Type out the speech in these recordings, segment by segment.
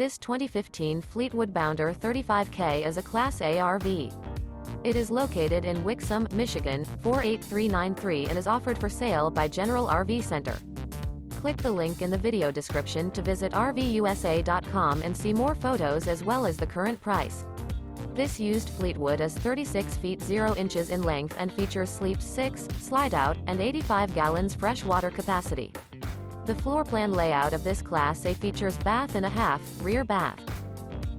This 2015 Fleetwood Bounder 35K is a Class A RV. It is located in Wixom, Michigan, 48393 and is offered for sale by General RV Center. Click the link in the video description to visit RVUSA.com and see more photos as well as the current price. This used Fleetwood is 36 feet 0 inches in length and features sleep 6, slide-out, and 85 gallons fresh water capacity. The floor plan layout of this Class A features bath and a half, rear bath.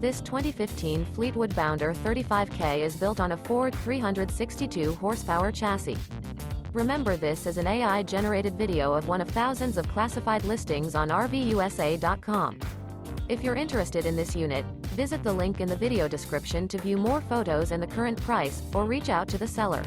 This 2015 Fleetwood Bounder 35K is built on a Ford 362 horsepower chassis. Remember, this is an AI-generated video of one of thousands of classified listings on RVUSA.com. If you're interested in this unit, visit the link in the video description to view more photos and the current price, or reach out to the seller.